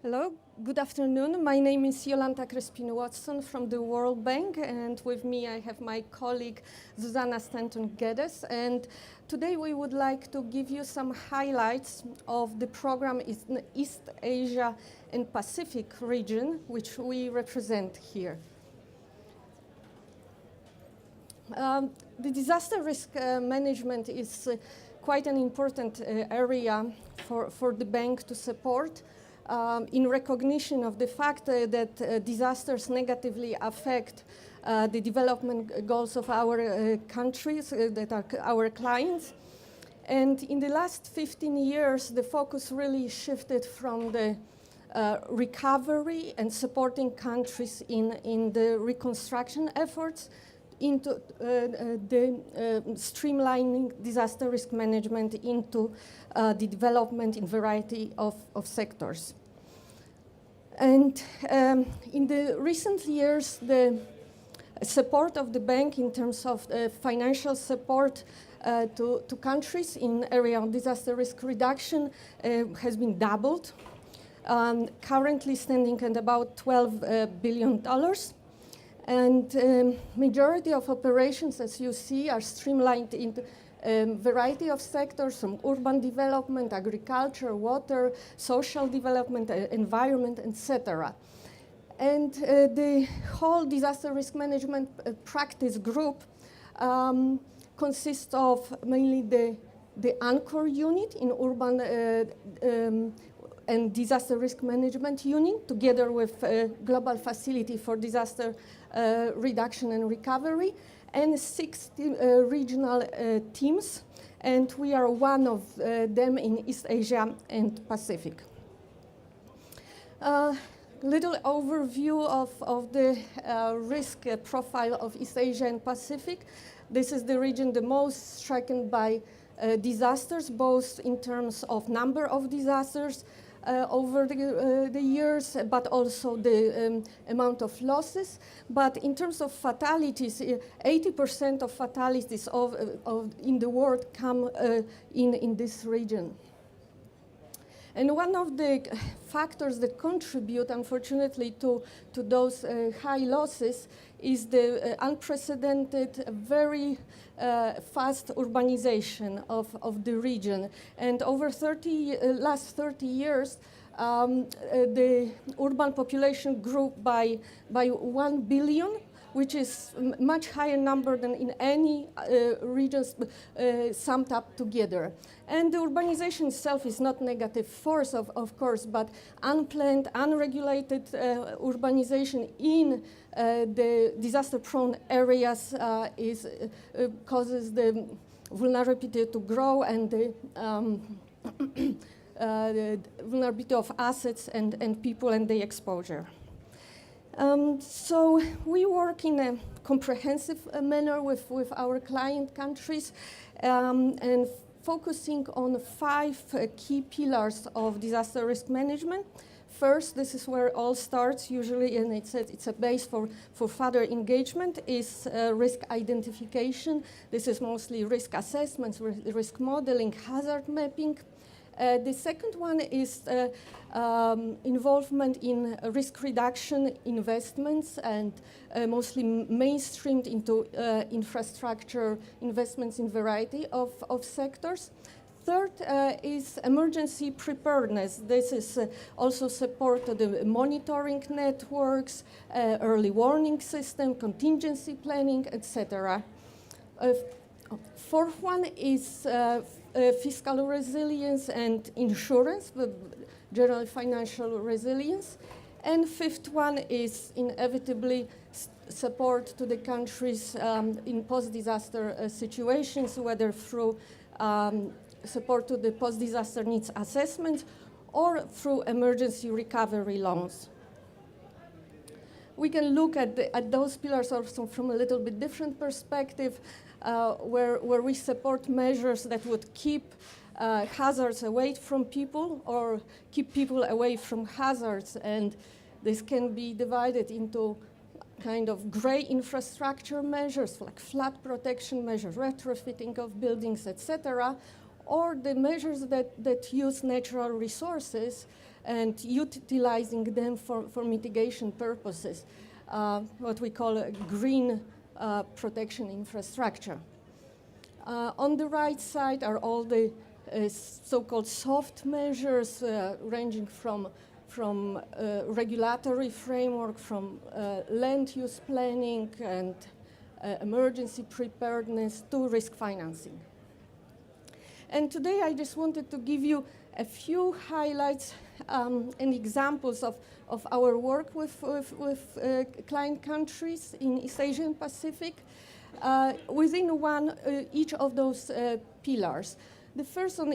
Hello, good afternoon. My name is Jolanta Crespin-Watson from the World Bank, and with me I have my colleague Zuzana Stanton-Geddes. And today we would like to give you some highlights of the program in East Asia and Pacific region, which we represent here. The disaster risk management is quite an important area for the bank to support. In recognition of the fact that disasters negatively affect the development goals of our countries that are our clients. And in the last 15 years, the focus really shifted from the recovery and supporting countries in the reconstruction efforts into the streamlining disaster risk management into the development in variety of sectors. And in the recent years, the support of the bank in terms of financial support to countries in area of disaster risk reduction has been doubled, currently standing at about $12 billion. And majority of operations, as you see, are streamlined into a variety of sectors, from urban development, agriculture, water, social development, environment, etc. And the whole disaster risk management practice group consists of mainly the anchor unit in urban and disaster risk management unit, together with Global Facility for Disaster Reduction and Recovery, and 60 regional teams, and we are one of them in East Asia and Pacific. Little overview of the risk profile of East Asia and Pacific. This is the region the most stricken by disasters, both in terms of number of disasters over the years, but also the amount of losses. But in terms of fatalities, 80% of fatalities in the world come in this region. And one of the factors that contribute, unfortunately, to those high losses is the unprecedented, very fast urbanization of the region. And over last 30 years, the urban population grew by 1 billion, which is a much higher number than in any regions summed up together. And the urbanization itself is not negative force, of course, but unplanned, unregulated urbanization in the disaster-prone areas causes the vulnerability to grow and the vulnerability of assets and people and the exposure. So we work in a comprehensive manner with our client countries and focusing on 5 key pillars of disaster risk management. First, this is where it all starts usually, and it's a base for further engagement, is risk identification. This is mostly risk assessments, risk modeling, hazard mapping. The second one is involvement in risk reduction investments and mostly mainstreamed into infrastructure investments in variety of sectors. Third is emergency preparedness. This is also support to the monitoring networks, early warning system, contingency planning, etc. Fourth one is fiscal resilience and insurance, general financial resilience. And fifth one is inevitably support to the countries in post-disaster situations, whether through support to the post-disaster needs assessment or through emergency recovery loans. We can look at those pillars also from a little bit different perspective, where we support measures that would keep hazards away from people or keep people away from hazards. And this can be divided into kind of gray infrastructure measures like flood protection measures, retrofitting of buildings, etc., or the measures that use natural resources and utilizing them for mitigation purposes, what we call a green protection infrastructure. On the right side are all the so-called soft measures ranging from regulatory framework, from land use planning and emergency preparedness to risk financing. And today I just wanted to give you a few highlights and examples of our work with client countries in East Asia and Pacific within each of those pillars. The first on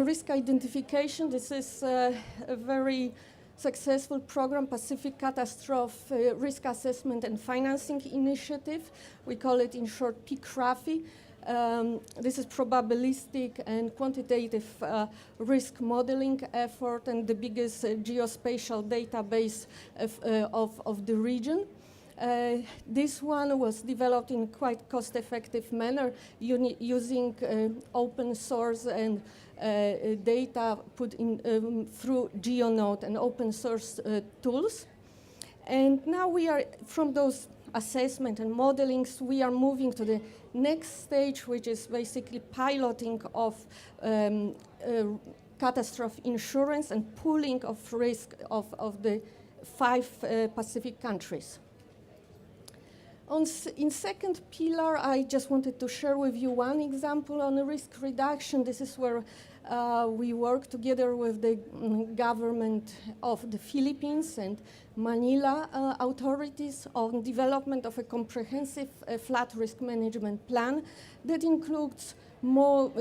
risk identification. This is a very successful program, Pacific Catastrophe Risk Assessment and Financing Initiative. We call it in short PCRAFI. This is probabilistic and quantitative risk modeling effort and the biggest geospatial database of the region. This one was developed in quite cost-effective manner using open source and data put in through GeoNode and open source tools. And now we are, from those assessment and modelings, we are moving to the next stage, which is basically piloting of catastrophe insurance and pooling of risk of the 5 Pacific countries. In second pillar, I just wanted to share with you one example on risk reduction. This is where we work together with the government of the Philippines and Manila authorities on development of a comprehensive flood risk management plan that includes more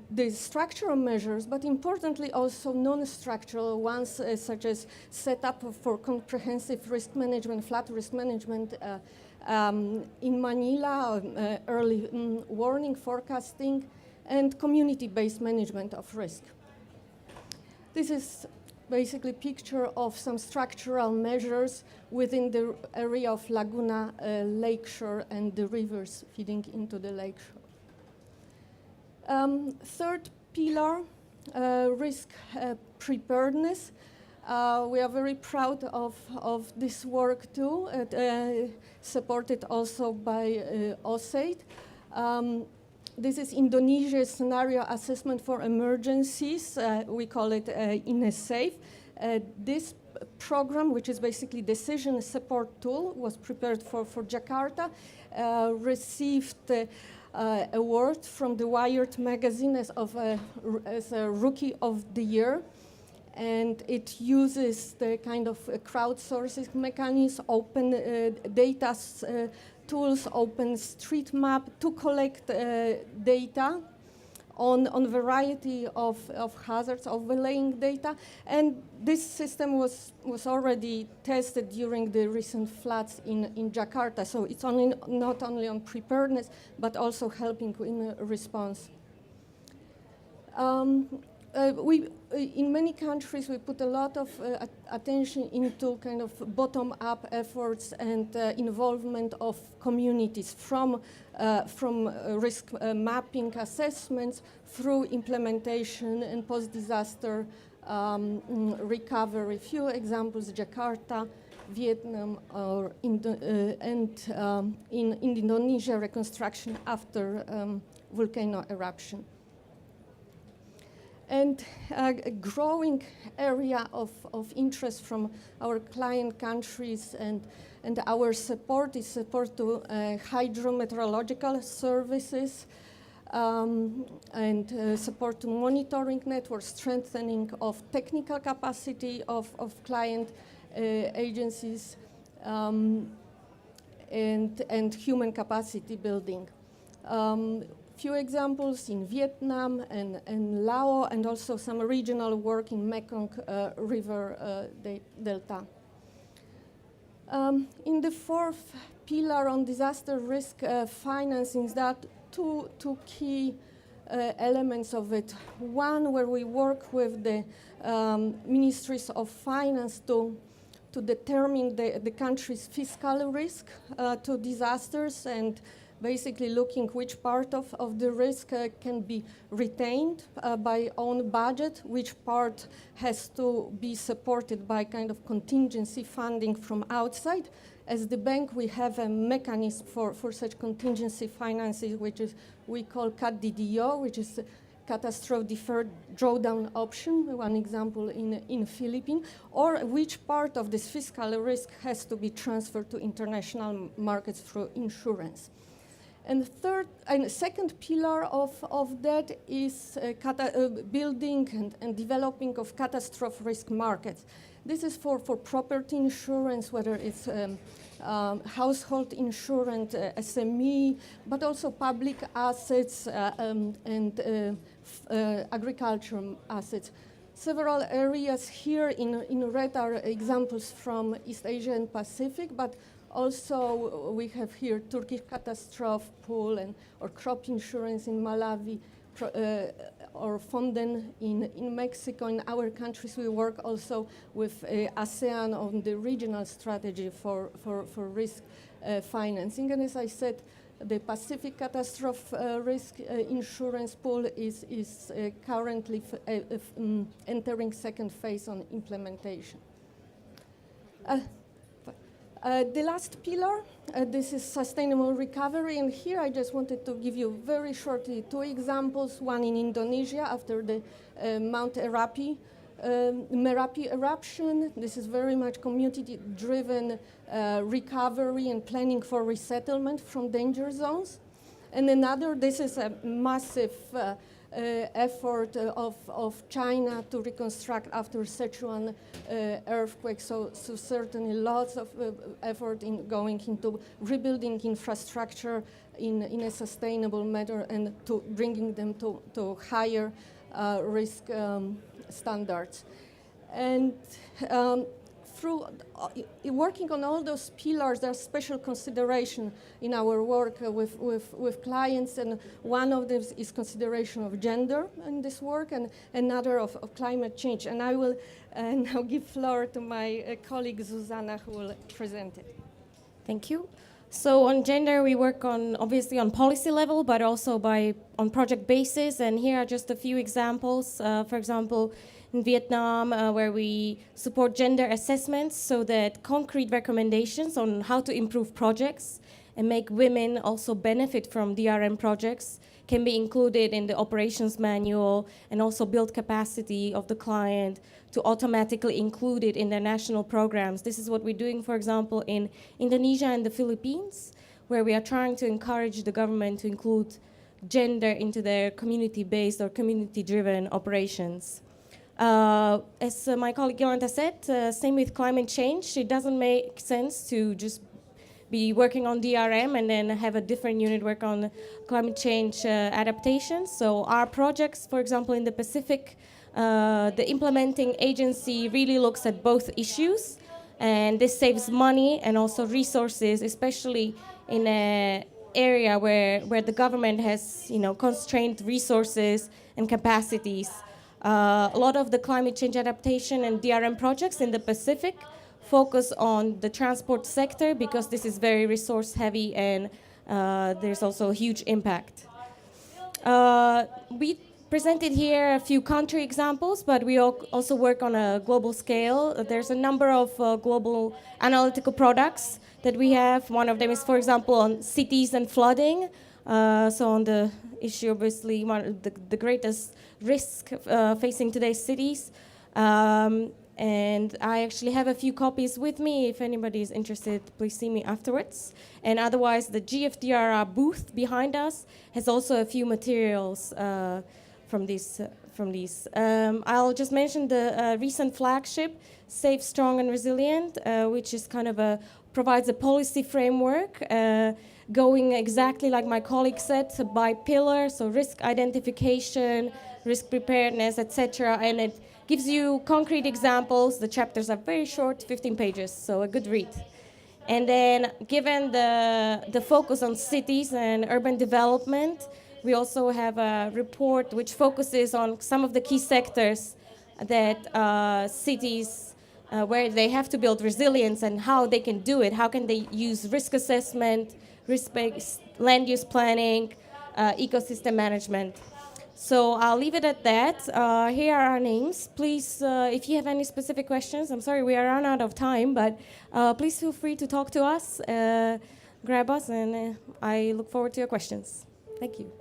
the structural measures, but importantly also non-structural ones, such as setup for comprehensive risk management, flood risk management in Manila, early warning, forecasting, and community-based management of risk. This is basically a picture of some structural measures within the area of Laguna Lakeshore and the rivers feeding into the lakeshore. Third pillar, risk preparedness. We are very proud of this work too, supported also by OSAID. This is Indonesia's scenario assessment for emergencies. We call it INESAFE. This program, which is basically decision support tool, was prepared for Jakarta, received award from the Wired magazine as a Rookie of the Year. And it uses the kind of crowdsourcing mechanism, open data tools, OpenStreetMap to collect data on a variety of hazards, overlaying data. And this system was already tested during the recent floods in Jakarta. So it's not only on preparedness, but also helping in response. In many countries, we put a lot of attention into kind of bottom-up efforts and involvement of communities from risk mapping assessments through implementation and post-disaster recovery. Few examples: Jakarta, Vietnam, or in Indonesia, reconstruction after volcano eruption. And a growing area of interest from our client countries and our support is support to hydrometeorological services and support to monitoring networks, strengthening of technical capacity of client agencies, and human capacity building. Few examples in Vietnam and Laos, and also some regional work in Mekong River Delta. In the fourth pillar on disaster risk financing, there are two key elements of it. One, where we work with the ministries of finance to determine the country's fiscal risk to disasters and basically looking which part of the risk can be retained by own budget, which part has to be supported by kind of contingency funding from outside. As the bank, we have a mechanism for such contingency financing, which is we call CADDDO, which is catastrophe deferred drawdown option, one example in Philippines, or which part of this fiscal risk has to be transferred to international markets through insurance. And second pillar of that is building and developing of catastrophe risk markets. This is for property insurance, whether it's household insurance, SME, but also public assets and agricultural assets. Several areas here in red are examples from East Asia and Pacific, but also we have here Turkish catastrophe pool or crop insurance in Malawi, or Fonden in Mexico. In our countries, we work also with ASEAN on the regional strategy for risk financing. And as I said, the Pacific catastrophe risk insurance pool is currently entering second phase on implementation. The last pillar, this is sustainable recovery, and here I just wanted to give you very shortly two examples, one in Indonesia after the Mount Merapi eruption. This is very much community-driven recovery and planning for resettlement from danger zones. And another, this is a massive effort of China to reconstruct after Sichuan earthquake. So certainly lots of effort in going into rebuilding infrastructure in a sustainable manner and to bringing them to higher risk standards. And through working on all those pillars, there's special consideration in our work with clients, and one of them is consideration of gender in this work, and another of climate change. And I will now give floor to my colleague Zuzana, who will present it. Thank you. So on gender, we work obviously on policy level, but also on project basis. And here are just a few examples. For example, in Vietnam, where we support gender assessments so that concrete recommendations on how to improve projects and make women also benefit from DRM projects can be included in the operations manual, and also build capacity of the client to automatically include it in their national programs. This is what we're doing, for example, in Indonesia and the Philippines, where we are trying to encourage the government to include gender into their community-based or community-driven operations. As my colleague Yolanda said, same with climate change. It doesn't make sense to just be working on DRM and then have a different unit work on climate change adaptation. So our projects, for example, in the Pacific, the implementing agency really looks at both issues, and this saves money and also resources, especially in an area where the government has constrained resources and capacities. A lot of the climate change adaptation and DRM projects in the Pacific focus on the transport sector because this is very resource heavy, and there's also a huge impact. We presented here a few country examples, but we also work on a global scale. There's a number of global analytical products that we have. One of them is, for example, on cities and flooding. So on the issue, obviously, one of the greatest risk facing today's cities. And I actually have a few copies with me. If anybody is interested, please see me afterwards. And otherwise, the GPDRR booth behind us has also a few materials from these. I'll just mention the recent flagship, Safe, Strong, and Resilient, which is kind of provides a policy framework going exactly like my colleague said, by pillar, so risk identification, risk preparedness, etc. And it gives you concrete examples. The chapters are very short, 15 pages, so a good read. And then given the focus on cities and urban development, we also have a report which focuses on some of the key sectors that cities, where they have to build resilience and how they can do it. How can they use risk assessment, risk-based land use planning, ecosystem management. So I'll leave it at that. Here are our names. Please, if you have any specific questions, I'm sorry we are run out of time, but please feel free to talk to us, grab us, and I look forward to your questions. Thank you.